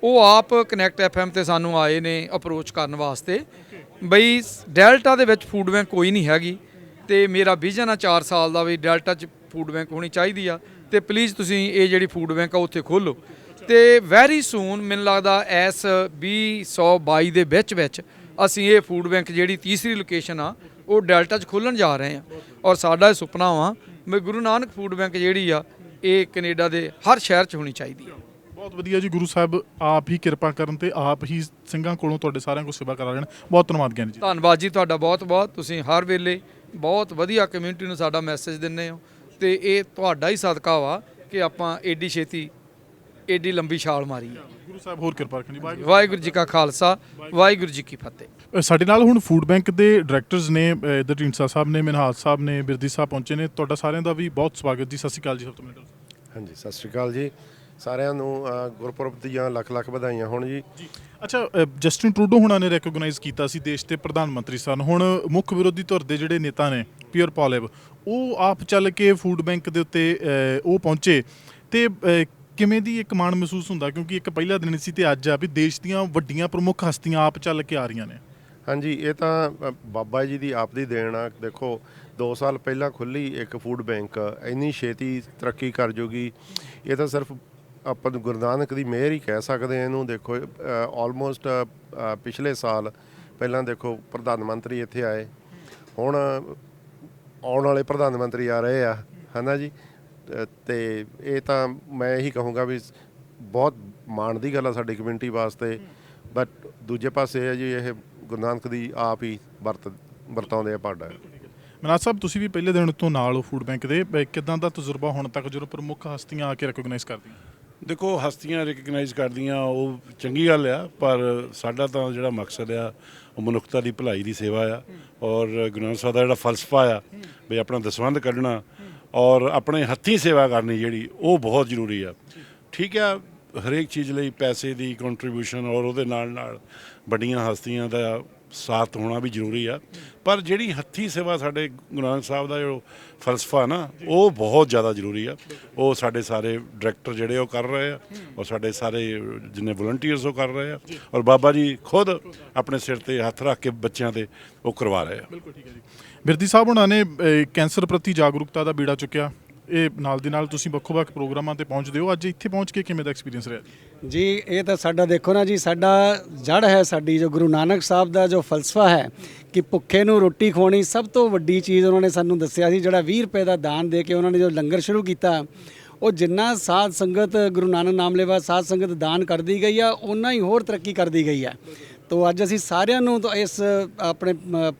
ਉਹ ਆਪ ਕਨੈਕਟ FM ਤੇ ਸਾਨੂੰ ਆਏ ਨੇ ਅਪਰੋਚ ਕਰਨ ਵਾਸਤੇ ਬਈ ਡੈਲਟਾ ਦੇ ਵਿੱਚ ਫੂਡ ਬੈਂਕ ਕੋਈ ਨਹੀਂ ਹੈਗੀ ਤੇ ਮੇਰਾ ਵਿਜ਼ਨ ਆ 4 ਸਾਲ ਦਾ ਵੀ ਡੈਲਟਾ 'ਚ ਫੂਡ ਬੈਂਕ ਹੋਣੀ ਚਾਹੀਦੀ ਆ ਤੇ ਪਲੀਜ਼ ਤੁਸੀਂ ਇਹ ਜਿਹੜੀ ਫੂਡ ਬੈਂਕ ਆ ਉੱਥੇ ਖੋਲ੍ਹੋ ਤੇ ਵੈਰੀ ਸੂਨ ਮੈਨੂੰ ਲੱਗਦਾ ਇਸ 2022 ਦੇ ਵਿੱਚ ਅਸੀਂ ਇਹ ਫੂਡ ਬੈਂਕ ਜਿਹੜੀ ਤੀਸਰੀ ਲੋਕੇਸ਼ਨ ਆ ਉਹ ਡੈਲਟਾ 'ਚ ਖੋਲ੍ਹਣ ਜਾ ਰਹੇ ਹਾਂ ਔਰ ਸਾਡਾ ਇਹ ਸੁਪਨਾ ਵਾ ਵੀ ਗੁਰੂ ਨਾਨਕ ਫੂਡ ਬੈਂਕ ਜਿਹੜੀ ਆ ਇਹ ਕੈਨੇਡਾ ਦੇ ਹਰ ਸ਼ਹਿਰ 'ਚ ਹੋਣੀ ਚਾਹੀਦੀ ਆ। ਬਹੁਤ ਵਧੀਆ ਜੀ, ਗੁਰੂ ਸਾਹਿਬ ਆਪ ਹੀ ਕਿਰਪਾ ਕਰਨ ਤੇ ਆਪ ਹੀ ਸਿੰਘਾਂ ਕੋਲੋਂ ਤੁਹਾਡੇ ਸਾਰਿਆਂ ਕੋਲ ਸੇਵਾ ਕਰਾ ਲੈਣ। ਬਹੁਤ ਧੰਨਵਾਦ ਗਿਆਨੀ ਜੀ। ਧੰਨਵਾਦ ਜੀ ਤੁਹਾਡਾ ਬਹੁਤ ਬਹੁਤ। ਤੁਸੀਂ ਹਰ ਵੇਲੇ ਬਹੁਤ ਵਧੀਆ ਕਮਿਊਨਿਟੀ ਨੂੰ ਸਾਡਾ ਮੈਸੇਜ ਦਿੰਦੇ ਹੋ ਤੇ ਇਹ ਤੁਹਾਡਾ ਹੀ ਸਦਕਾ ਵਾ ਕਿ ਆਪਾਂ ਏਡੀ ਛੇਤੀ ਏਡੀ ਲੰਬੀ ਛਾਲ ਮਾਰੀ ਹੈ। ਗੁਰੂ ਸਾਹਿਬ ਹੋਰ ਕਿਰਪਾ ਰੱਖਣ ਜੀ। ਵਾਹਿਗੁਰੂ ਜੀ ਕਾ ਖਾਲਸਾ, ਵਾਹਿਗੁਰੂ ਜੀ ਕੀ ਫਤਿਹ। ਸਾਡੇ ਨਾਲ ਹੁਣ ਫੂਡ ਬੈਂਕ ਦੇ ਡਾਇਰੈਕਟਰਸ ਨੇ ਇੱਧਰ ਢੀਂਡਸਾ ਸਾਹਿਬ ਨੇ, ਮਨਹਾਜ ਸਾਹਿਬ ਨੇ, ਬਿਰਦੀ ਸਾਹਿਬ ਪਹੁੰਚੇ ਨੇ। ਤੁਹਾਡਾ ਸਾਰਿਆਂ ਦਾ ਵੀ ਬਹੁਤ ਸਵਾਗਤ ਜੀ। ਸਤਿ ਸ਼੍ਰੀ ਅਕਾਲ ਜੀ। ਸਭ ਤੋਂ ਪਹਿਲਾਂ ਹਾਂਜੀ, ਸਤਿ ਸ਼੍ਰੀ ਅਕਾਲ ਜੀ ਸਾਰਿਆਂ ਨੂੰ। ਗੁਰਪੁਰਬ ਦੀਆਂ ਲੱਖ ਲੱਖ ਵਧਾਈਆਂ ਹੋਣ ਜੀ। ਅੱਛਾ, ਜਸਟਿਨ ਟਰੂਡੋ ਹੁਣਾਂ ਨੇ ਰੈਕੋਗਨਾਈਜ਼ ਕੀਤਾ ਸੀ ਦੇਸ਼ ਦੇ ਪ੍ਰਧਾਨ ਮੰਤਰੀ ਸਨ। ਹੁਣ ਮੁੱਖ ਵਿਰੋਧੀ ਧਿਰ ਦੇ ਜਿਹੜੇ ਨੇਤਾ ਨੇ ਪੀਅਰ ਪੋਲਿਵ, ਉਹ ਆਪ ਚੱਲ ਕੇ ਫੂਡ ਬੈਂਕ ਦੇ ਉੱਤੇ ਉਹ ਪਹੁੰਚੇ ਤੇ ਕਿਵੇਂ ਦੀ ਇੱਕ ਮਾਣ ਮਹਿਸੂਸ ਹੁੰਦਾ, ਕਿਉਂਕਿ ਇੱਕ ਪਹਿਲਾ ਦਿਨ ਸੀ ਤੇ ਅੱਜ ਆ ਵੀ ਦੇਸ਼ ਦੀਆਂ ਵੱਡੀਆਂ ਪ੍ਰਮੁੱਖ ਹਸਤੀਆਂ ਆਪ ਚੱਲ ਕੇ ਆ ਰਹੀਆਂ ਨੇ। ਹਾਂਜੀ, ਇਹ ਤਾਂ ਬਾਬਾ ਜੀ ਦੀ ਆਪ ਦੀ ਦੇਣ ਆ। ਦੇਖੋ 2 ਸਾਲ ਪਹਿਲਾਂ ਖੁੱਲ੍ਹੀ ਇੱਕ ਫੂਡ ਬੈਂਕ ਇੰਨੀ ਛੇਤੀ ਤਰੱਕੀ ਕਰ ਜੂਗੀ, ਇਹ ਤਾਂ ਸਿਰਫ ਆਪਾਂ ਨੂੰ ਗੁਰੂ ਨਾਨਕ ਦੀ ਮਿਹਰ ਹੀ ਕਹਿ ਸਕਦੇ ਹਾਂ ਇਹਨੂੰ। ਦੇਖੋ ਆਲਮੋਸਟ ਪਿਛਲੇ ਸਾਲ ਪਹਿਲਾਂ ਦੇਖੋ ਪ੍ਰਧਾਨ ਮੰਤਰੀ ਇੱਥੇ ਆਏ, ਹੁਣ ਆਉਣ ਵਾਲੇ ਪ੍ਰਧਾਨ ਮੰਤਰੀ ਆ ਰਹੇ ਆ, ਹੈ ਨਾ ਜੀ। ਤੇ ਇਹ ਤਾਂ ਮੈਂ ਇਹੀ ਕਹੂੰਗਾ ਵੀ ਬਹੁਤ ਮਾਣ ਦੀ ਗੱਲ ਆ ਸਾਡੀ ਕਮਿਊਨਿਟੀ ਵਾਸਤੇ। ਬਟ ਦੂਜੇ ਪਾਸੇ ਹੈ ਜੀ ਇਹ ਗੁਰੂ ਨਾਨਕ ਦੀ ਆਪ ਹੀ ਵਰਤਾਉਂਦੇ ਆ ਭਾਂਡਾ। ਮਨਹਾਜ ਸਾਹਿਬ, ਤੁਸੀਂ ਵੀ ਪਹਿਲੇ ਦਿਨ ਤੋਂ ਨਾਲ ਫੂਡ ਬੈਂਕ ਦੇ, ਕਿੱਦਾਂ ਦਾ ਤਜਰਬਾ ਹੁਣ ਤੱਕ ਜਦੋਂ ਪ੍ਰਮੁੱਖ ਹਸਤੀਆਂ ਆ ਕੇ ਰੈਕੋਗਨਾਈਜ਼ ਕਰਦੀਆਂ? ਦੇਖੋ, ਹਸਤੀਆਂ ਰਿਕਗਨਾਈਜ਼ ਕਰਦੀਆਂ ਉਹ ਚੰਗੀ ਗੱਲ ਆ, ਪਰ ਸਾਡਾ ਤਾਂ ਜਿਹੜਾ ਮਕਸਦ ਆ ਉਹ ਮਨੁੱਖਤਾ ਦੀ ਭਲਾਈ ਦੀ ਸੇਵਾ ਆ। ਔਰ ਗੁਰੂ ਨਾਨਕ ਸਾਹਿਬ ਦਾ ਜਿਹੜਾ ਫਲਸਫਾ ਆ ਵੀ ਆਪਣਾ ਦਸਵੰਧ ਕੱਢਣਾ ਔਰ ਆਪਣੇ ਹੱਥੀਂ ਸੇਵਾ ਕਰਨੀ ਜਿਹੜੀ ਉਹ ਬਹੁਤ ਜ਼ਰੂਰੀ ਆ। ਠੀਕ ਆ, ਹਰੇਕ ਚੀਜ਼ ਲਈ ਪੈਸੇ ਦੀ ਕੰਟਰੀਬਿਊਸ਼ਨ ਔਰ ਉਹਦੇ ਨਾਲ ਵੱਡੀਆਂ ਹਸਤੀਆਂ ਦਾ ਸਾਥ ਹੋਣਾ ਵੀ ਜ਼ਰੂਰੀ ਆ, ਪਰ ਜਿਹੜੀ ਹੱਥੀਂ ਸੇਵਾ ਸਾਡੇ ਗੁਰੂ ਨਾਨਕ ਸਾਹਿਬ ਦਾ ਜੋ ਫਲਸਫਾ ਨਾ ਉਹ ਬਹੁਤ ਜ਼ਿਆਦਾ ਜ਼ਰੂਰੀ ਆ। ਉਹ ਸਾਡੇ ਸਾਰੇ ਡਾਇਰੈਕਟਰ ਜਿਹੜੇ ਉਹ ਕਰ ਰਹੇ ਆ ਔਰ ਸਾਡੇ ਸਾਰੇ ਜਿੰਨੇ ਵਲੰਟੀਅਰਸ ਉਹ ਕਰ ਰਹੇ ਆ ਔਰ ਬਾਬਾ ਜੀ ਖੁਦ ਆਪਣੇ ਸਿਰ ਤੇ ਹੱਥ ਰੱਖ ਕੇ ਬੱਚਿਆਂ ਤੇ ਉਹ ਕਰਵਾ ਰਹੇ ਆ। ਬਿਲਕੁਲ ਠੀਕ ਹੈ ਜੀ। ਬਿਰਦੀ ਸਾਹਿਬ ਹੁਣਾਂ ਨੇ ਕੈਂਸਰ ਪ੍ਰਤੀ ਜਾਗਰੂਕਤਾ ਦਾ ਬੀੜਾ ਚੁੱਕਿਆ। ਇਹ ਨਾਲ ਦੀ ਨਾਲ ਤੁਸੀਂ ਵੱਖੋ-ਵੱਖ ਪ੍ਰੋਗਰਾਮਾਂ ਤੇ ਪਹੁੰਚਦੇ ਹੋ, ਅੱਜ ਇੱਥੇ ਪਹੁੰਚ ਕੇ ਕਿਵੇਂ ਦਾ ਐਕਸਪੀਰੀਅੰਸ ਰਿਹਾ ਜੀ? ਇਹ ਤਾਂ ਸਾਡਾ ਦੇਖੋ ਨਾ ਜੀ, ਸਾਡਾ ਜੜ ਹੈ ਸਾਡੀ ਜੋ ਗੁਰੂ ਨਾਨਕ ਸਾਹਿਬ ਦਾ ਜੋ ਫਲਸਫਾ ਹੈ ਕਿ ਭੁੱਖੇ ਨੂੰ ਰੋਟੀ ਖਵਾਉਣੀ ਸਭ ਤੋਂ ਵੱਡੀ ਚੀਜ਼ ਉਹਨਾਂ ਨੇ ਸਾਨੂੰ ਦੱਸਿਆ ਸੀ। ਜਿਹੜਾ 20 ਰੁਪਏ ਦਾ ਦਾਨ ਦੇ ਕੇ ਉਹਨਾਂ ਨੇ ਜੋ ਲੰਗਰ ਸ਼ੁਰੂ ਕੀਤਾ, ਉਹ ਜਿੰਨਾ ਸਾਧ ਸੰਗਤ ਗੁਰੂ ਨਾਨਕ ਨਾਮ ਲੈਵਾ ਸਾਧ ਸੰਗਤ ਦਾਨ ਕਰਦੀ ਗਈ ਆ, ਓਨਾ ਹੀ ਹੋਰ ਤਰੱਕੀ ਕਰਦੀ ਗਈ ਆ। ਤੋ ਅੱਜ ਅਸੀਂ ਸਾਰਿਆਂ ਨੂੰ ਤਾਂ ਇਸ ਆਪਣੇ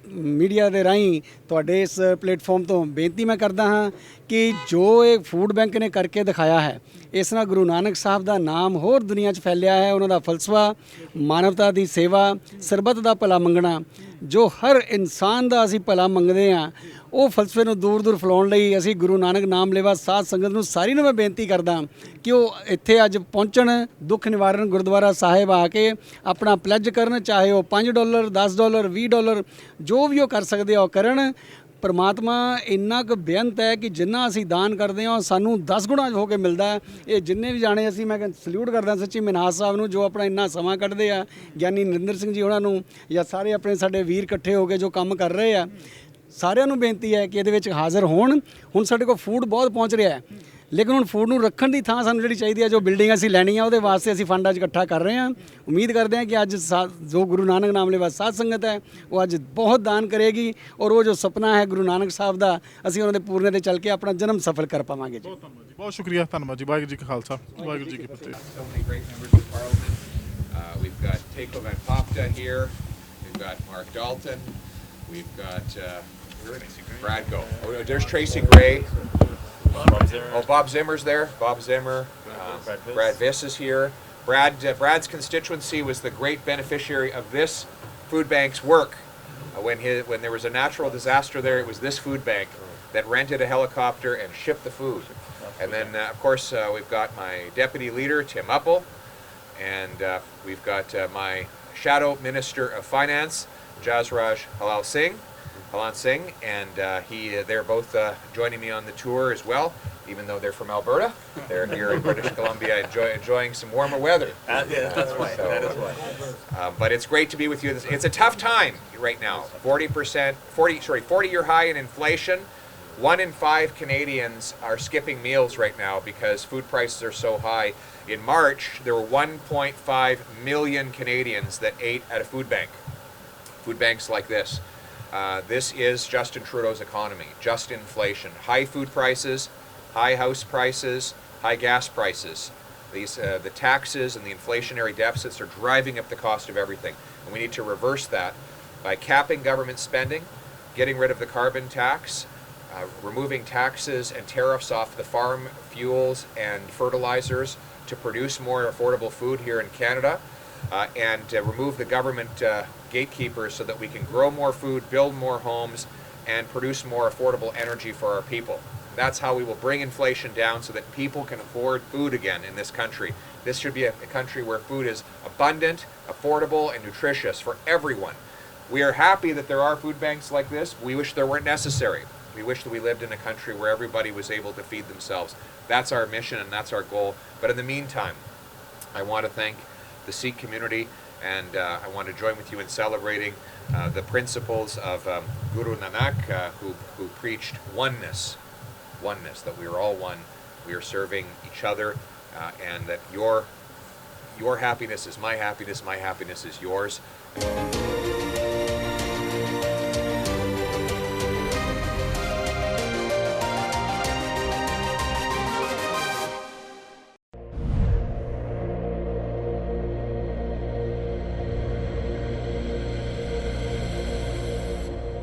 ਮੀਡੀਆ ਦੇ ਰਾਹੀਂ ਤੁਹਾਡੇ ਇਸ ਪਲੇਟਫਾਰਮ ਤੋਂ ਬੇਨਤੀ ਮੈਂ ਕਰਦਾ ਹਾਂ ਕਿ ਜੋ ਇਹ ਫੂਡ ਬੈਂਕ ਨੇ ਕਰਕੇ ਦਿਖਾਇਆ ਹੈ, ਇਸ ਨਾਲ ਗੁਰੂ ਨਾਨਕ ਸਾਹਿਬ ਦਾ ਨਾਮ ਹੋਰ ਦੁਨੀਆ 'ਚ ਫੈਲਿਆ ਹੈ। ਉਹਨਾਂ ਦਾ ਫਲਸਫਾ ਮਾਨਵਤਾ ਦੀ ਸੇਵਾ, ਸਰਬੱਤ ਦਾ ਭਲਾ ਮੰਗਣਾ, ਜੋ ਹਰ ਇਨਸਾਨ ਦਾ ਅਸੀਂ ਭਲਾ ਮੰਗਦੇ ਹਾਂ, ਉਹ ਫਲਸਫੇ ਨੂੰ ਦੂਰ ਦੂਰ ਫੈਲਾਉਣ ਲਈ ਅਸੀਂ ਗੁਰੂ ਨਾਨਕ ਨਾਮ ਲੈਵਾ ਸਾਧ ਸੰਗਤ ਨੂੰ ਸਾਰੀ ਨੂੰ ਮੈਂ ਬੇਨਤੀ ਕਰਦਾ ਕਿ ਉਹ ਇੱਥੇ ਅੱਜ ਪਹੁੰਚਣ, ਦੁੱਖ ਨਿਵਾਰਨ ਗੁਰਦੁਆਰਾ ਸਾਹਿਬ ਆ ਕੇ ਆਪਣਾ ਪਲੈਜ ਕਰਨ, ਚਾਹੇ ਉਹ $5, $10, $20 ਜੋ ਵੀ ਉਹ ਕਰ ਆ ਉਹ ਕਰਨ। ਪਰਮਾਤਮਾ ਇੰਨਾ ਕੁ ਬੇਅੰਤ ਹੈ ਕਿ ਜਿੰਨਾ ਅਸੀਂ ਦਾਨ ਕਰਦੇ ਹਾਂ ਸਾਨੂੰ 10 ਗੁਣਾ ਹੋ ਕੇ ਮਿਲਦਾ ਹੈ। ਇਹ ਜਿੰਨੇ ਵੀ ਜਾਣੇ ਅਸੀਂ, ਮੈਂ ਸਲੂਟ ਕਰਦਾ ਸੱਚੀ ਮਨਹਾਜ ਸਾਹਿਬ ਨੂੰ ਜੋ ਆਪਣਾ ਇੰਨਾ ਸਮਾਂ ਕੱਢਦੇ ਆ, ਗਿਆਨੀ ਨਰਿੰਦਰ ਸਿੰਘ ਜੀ ਉਹਨਾਂ ਨੂੰ, ਜਾਂ ਸਾਰੇ ਆਪਣੇ ਸਾਡੇ ਵੀਰ ਇਕੱਠੇ ਹੋ ਕੇ ਜੋ ਕੰਮ ਕਰ ਰਹੇ ਆ, ਸਾਰਿਆਂ ਨੂੰ ਬੇਨਤੀ ਹੈ ਕਿ ਇਹਦੇ ਵਿੱਚ ਹਾਜ਼ਰ ਹੋਣ। ਹੁਣ ਸਾਡੇ ਕੋਲ ਫੂਡ ਬਹੁਤ ਪਹੁੰਚ ਰਿਹਾ ਹੈ, ਲੇਕਿਨ ਹੁਣ ਫੂਡ ਨੂੰ ਰੱਖਣ ਦੀ ਥਾਂ ਸਾਨੂੰ ਜਿਹੜੀ ਚਾਹੀਦੀ ਹੈ, ਜੋ ਬਿਲਡਿੰਗ ਅਸੀਂ ਲੈਣੀ ਆ, ਉਹਦੇ ਵਾਸਤੇ ਅਸੀਂ ਫੰਡ ਅੱਜ ਇਕੱਠਾ ਕਰ ਰਹੇ ਹਾਂ। ਉਮੀਦ ਕਰਦੇ ਹਾਂ ਕਿ ਅੱਜ ਜੋ ਗੁਰੂ ਨਾਨਕ ਨਾਮ ਲੈਵਾ ਸਾਧ ਸੰਗਤ ਹੈ ਉਹ ਅੱਜ ਬਹੁਤ ਦਾਨ ਕਰੇਗੀ ਔਰ ਉਹ ਜੋ ਸੁਪਨਾ ਹੈ ਗੁਰੂ ਨਾਨਕ ਸਾਹਿਬ ਦਾ, ਅਸੀਂ ਉਹਨਾਂ ਦੇ ਪੂਰਨੇ ਤੇ ਚੱਲ ਕੇ ਆਪਣਾ ਜਨਮ ਸਫਲ ਕਰ ਪਾਵਾਂਗੇ ਜੀ। ਬਹੁਤ ਸ਼ੁਕਰੀਆ, ਧੰਨਵਾਦ ਜੀ। ਵਾਹਿਗੁਰੂ ਜੀ ਕਾ ਖਾਲਸਾ, ਵਾਹਿਗੁਰੂ ਜੀ ਕੀ ਫਤਿਹ। We've got Teiko Van Popta here. We've got Mark Dalton. We've got Brad Go. Oh, no, there's Tracy Gray. Oh, Bob Zimmer's there. Bob Zimmer. Brad Viss is here. Brad's constituency was the great beneficiary of this food bank's work. When there was a natural disaster there, it was this food bank that rented a helicopter and shipped the food. And then, of course, we've got my deputy leader, Tim Uppel, and we've got my shadow minister of finance, Jasraj Halal Singh. Kalan Singh, and they're both joining me on the tour as well. Even though they're from Alberta, they're here in British Columbia enjoying some warmer weather. That's right. That is right. But it's great to be with you. It's a tough time right now. 40-year high in inflation. 1 in 5 Canadians are skipping meals right now because food prices are so high. In March, there were 1.5 million Canadians that ate at a food bank. Food banks like this. This is Justin Trudeau's economy. Just inflation. High food prices, high house prices, high gas prices. The taxes and the inflationary deficits are driving up the cost of everything. And we need to reverse that by capping government spending, getting rid of the carbon tax, removing taxes and tariffs off the farm fuels and fertilizers to produce more affordable food here in Canada, and remove the government gatekeepers so that we can grow more food, build more homes, and produce more affordable energy for our people. That's how we will bring inflation down so that people can afford food again in this country. This should be a country where food is abundant, affordable, and nutritious for everyone. We are happy that there are food banks like this. We wish they weren't necessary. We wish that we lived in a country where everybody was able to feed themselves. That's our mission and that's our goal. But in the meantime, I want to thank the Sikh community, and I want to join with you in celebrating the principles of Guru Nanak, who preached oneness, that we are all one, we are serving each other, and that your happiness is my happiness is yours.